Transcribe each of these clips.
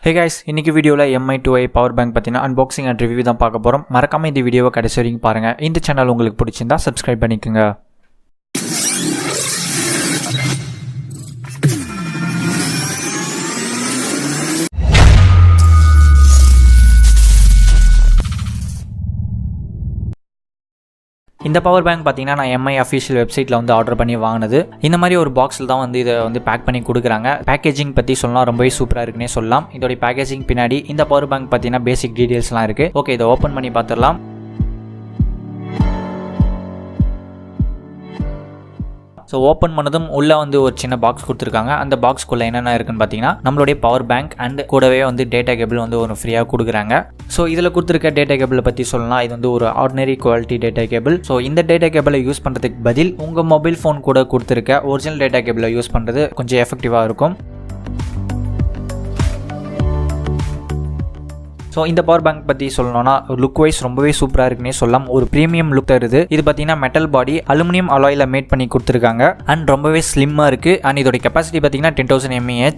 Hey guys, இன்னைக்கு வீடியோல mAh power bank பத்தின அன்பாக்சிங் அண்ட் ரிவ்யூ தான் பார்க்க போறோம். மறக்காம இந்த வீடியோவை கடைசி வரைக்கும் பாருங்க. இந்த சேனல் உங்களுக்கு பிடிச்சிருந்தா சப்ஸ்கிரைப் பண்ணிக்கோங்க. இந்த பவர் பேங்க் பார்த்தீங்கன்னா நான் mAh அஃபிஷியல் வெப்சைட்டில் வந்து ஆர்டர் பண்ணி வாங்கினது. இந்த மாதிரி ஒரு பாக்ஸில் தான் வந்து இதை வந்து பேக் பண்ணி கொடுக்குறாங்க. பேக்கேஜிங் பற்றி சொல்லலாம் ரொம்பவே சூப்பராக இருக்குன்னே சொல்லலாம். இதோடைய பேக்கேஜிங் பின்னாடி இந்த பவர் பேங்க் பார்த்தீங்கன்னா பேசிக் டீட்டெயில்ஸ்லாம் இருக்குது. ஓகே, இதை ஓப்பன் பண்ணி பார்த்துடலாம். ஸோ ஓப்பன் பண்ணதும் உள்ளே வந்து ஒரு சின்ன பாக்ஸ் கொடுத்துருக்காங்க. அந்த பாக்ஸ்க்குள்ளே என்னென்ன இருக்குன்னு பார்த்தீங்கன்னா நம்மளுடைய பவர் பேங்க் அண்ட் கூடவே வந்து டேட்டா கேபிள் வந்து ஒரு ஃப்ரீயாக கொடுக்குறாங்க. ஸோ இதில் கொடுத்துருக்க டேட்டா கேபிளை பற்றி சொல்லலாம். இது வந்து ஒரு ordinary quality data cable. So இந்த டேட்டா கேபிளை யூஸ் பண்ணுறதுக்கு பதில் உங்கள் மொபைல் ஃபோன் கூட கொடுத்துருக்க ஒரிஜினல் டேட்டா கேபிளை யூஸ் பண்ணுறது கொஞ்சம் எஃபெக்டிவாக இருக்கும். ஸோ இந்த பவர் பேங்க் பற்றி சொல்லணும்னா லுக் வைஸ் ரொம்பவே சூப்பராக இருக்குன்னே சொல்லலாம். ஒரு ப்ரீமியம் லுக் தருது. இது பார்த்தீங்கன்னா மெட்டல் பாடி அலுமினியம் அலாயில் மேட் பண்ணி கொடுத்துருக்காங்க அண்ட் ரொம்பவே ஸ்லிம்மாக இருக்குது. அண்ட் இதோட கெப்பாசிட்டி பார்த்தீங்கன்னா 10,000 mAh.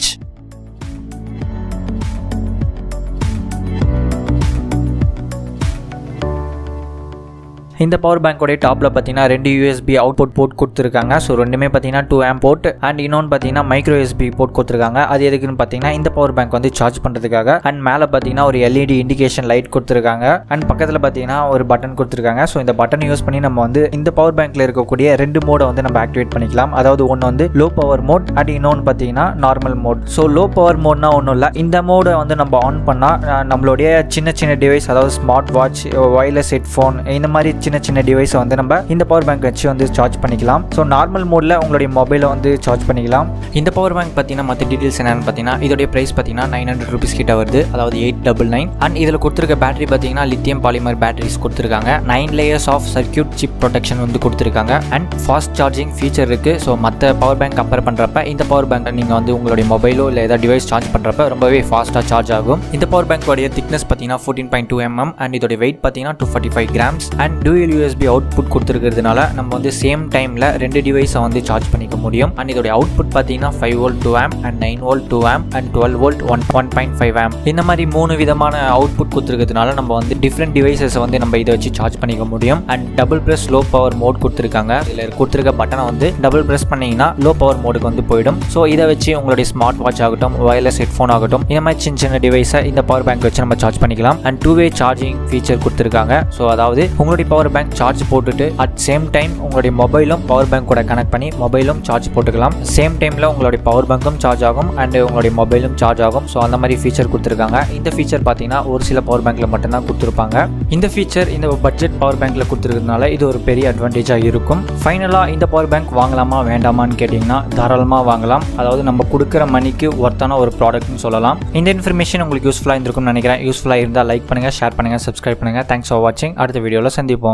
இந்த பவர் பேங்கோடைய டாப்பில் பார்த்தீங்கன்னா 2 USB அவுட்புட் போர்ட் கொடுத்துருக்காங்க. ஸோ ரெண்டுமே பார்த்தீங்கன்னா 2 amp போர்ட் அண்ட் இன்னொன்று பார்த்தீங்கன்னா மைக்ரோ USB போர்ட் கொடுத்துருக்காங்க. அது எதுக்குன்னு பார்த்தீங்கன்னா இந்த பவர் பேங்க் வந்து சார்ஜ் பண்ணுறதுக்காக. அண்ட் மேலே பார்த்தீங்கன்னா ஒரு LED இண்டிகேஷன் லைட் கொடுத்துருக்காங்க. அண்ட் பக்கத்தில் பார்த்தீங்கன்னா ஒரு பட்டன் கொடுத்துருக்காங்க. ஸோ இந்த பட்டன் யூஸ் பண்ணி நம்ம வந்து இந்த பவர் பேங்க்கில் இருக்கக்கூடிய 2 மோடை வந்து நம்ம ஆக்டிவேட் பண்ணிக்கலாம். அதாவது ஒன்று வந்து லோ பவர் மோட் அண்ட் இன்னொன்று பார்த்தீங்கன்னா normal mode. So low power மோட்னா ஒன்றும் இல்லை, இந்த மோடை வந்து நம்ம ஆன் பண்ணால் நம்மளுடைய சின்ன சின்ன டிவைஸ், அதாவது ஸ்மார்ட் வாட்ச், வயர்லெஸ் ஹெட்ஃபோன், இந்த மாதிரி சின்ன டிவைஸை வந்து நம்ம இந்த பவர் பேங்க் வச்சு வந்து சார்ஜ் பண்ணிக்கலாம். ஸோ நார்மல் மோடில் உங்களுடைய மொபைலை வந்து சார்ஜ் பண்ணிக்கலாம். இந்த பவர் பேங்க் பார்த்தீங்கன்னா மற்ற டீட்டெயில்ஸ் என்னென்னு பார்த்தீங்கன்னா இதோடைய ப்ரைஸ் பார்த்தீங்கன்னா 900 rupees கிட்ட வருது, அதாவது 899. அண்ட் இதில் கொடுத்துருக்க பேட்டரி பார்த்தீங்கன்னா லித்தியம் பாலிமர் பேட்டரிஸ் கொடுத்துருக்காங்க. 9 layers of circuit chip protection வந்து கொடுத்துருக்காங்க. அண்ட் ஃபாஸ்ட் சார்ஜிங் ஃபீச்சர் இருக்குது. ஸோ மற்ற பவர் பேங்க் கம்பேர் பண்ணுறப்ப இந்த பவர் பேங்க் நீங்கள் வந்து உங்களுடைய மொபைலோ இல்லை ஏதாவது டிவைஸ் சார்ஜ் பண்ணுறப்ப ரொம்பவே ஃபாஸ்ட்டாக சார்ஜ் ஆகும். இந்த பவர் பேங்கோடைய திக்னஸ் பார்த்தீங்கன்னா 14.2 mm அண்ட் இதோடைய வெயிட் பார்த்தீங்கன்னா 245 grams. And dual USB output கொடுத்துருக்கிறதுனால நம்ம வந்து சேம் டைமில் 2 டிவைஸை வந்து சார்ஜ் பண்ணிக்க முடியும். அண்ட் இதோடைய அவுட்புட் பார்த்தீங்கன்னா 5 volt 2 amp and 9 volt 2 amp and 12 volt 1.5 amp. இந்த மாதிரி 3 விதமான அவுட்புட் கொடுத்துருக்கிறதுனால நம்ம வந்து டிஃப்ரெண்ட் டிவைசஸை வந்து நம்ம இதை வச்சு சார்ஜ் பண்ணிக்க முடியும். And double press low power mode கொடுத்துருக்காங்க. இதில் கொடுத்துருக்க பட்டனை வந்து டபுள் ப்ரெஸ் பண்ணிங்கன்னா லோ பவர் மோடுக்கு வந்து போயிடும். ஸோ இதை வச்சு உங்களுடைய ஸ்மார்ட் வாட்ச் ஆகட்டும், வயர்லெஸ் ஹெட்ஃபோன் ஆகட்டும், இந்த மாதிரி சின்ன டிவைஸை இந்த பவர் பேங்க் வச்சு நம்ம சார்ஜ் பண்ணிக்கலாம். அண்ட் 2-way சார்ஜிங் ஃபீச்சர் கொடுத்துருக்காங்க. ஸோ அதாவது உங்களுடைய பவர் பேங்க் சார்ஜ் போட்டுட்டு அட் சேம் டைம் உங்களுடைய மொபைலும் பவர் பேங்க் கூட கனெக்ட் பண்ணி மொபைலும் சார்ஜ் போட்டுக்கலாம். சேம் டைமில் உங்களுடைய பவர் பேங்க்கும் சார்ஜ் ஆகும் அண்ட் உங்களுடைய மொபைலும் சார்ஜ் ஆகும். ஸோ அந்த மாதிரி ஃபீச்சர் கொடுத்துருக்காங்க. இந்த ஃபீச்சர் பார்த்தீங்கன்னா ஒரு சில பவர் பேங்க்கில் மட்டும்தான் கொடுத்துருப்பாங்க. இந்த ஃபீச்சர் இந்த பட்ஜெட் பவர் பேங்க்கில் கொடுத்துருக்கிறதுனால இது ஒரு பெரிய அட்வான்டேஜாக இருக்கும். ஃபைனலாக இந்த பவர் பேங்க் வாங்கலாமா வேண்டாமான்னு கேட்டிங்கன்னா தாராளமாக வாங்கலாம். அதாவது நம்ம கொடுக்குற மணிக்கு ஒர்த்தான ஒரு ப்ராடக்ட்னு சொல்லலாம். இந்த இன்ஃபர்மேஷன் உங்களுக்கு யூஸ்ஃபுல்லாக இருந்திருக்கும்னு நினைக்கிறேன். யூஸ்ஃபுல்லாக இருந்தால் லைக் பண்ணுங்கள், ஷேர் பண்ணுங்கள், சப்ஸ்கிரைப் பண்ணுங்கள். தேங்க்ஸ் ஃபார் வாட்சிங். அடுத்த வீடியோவில் சந்திப்போம்.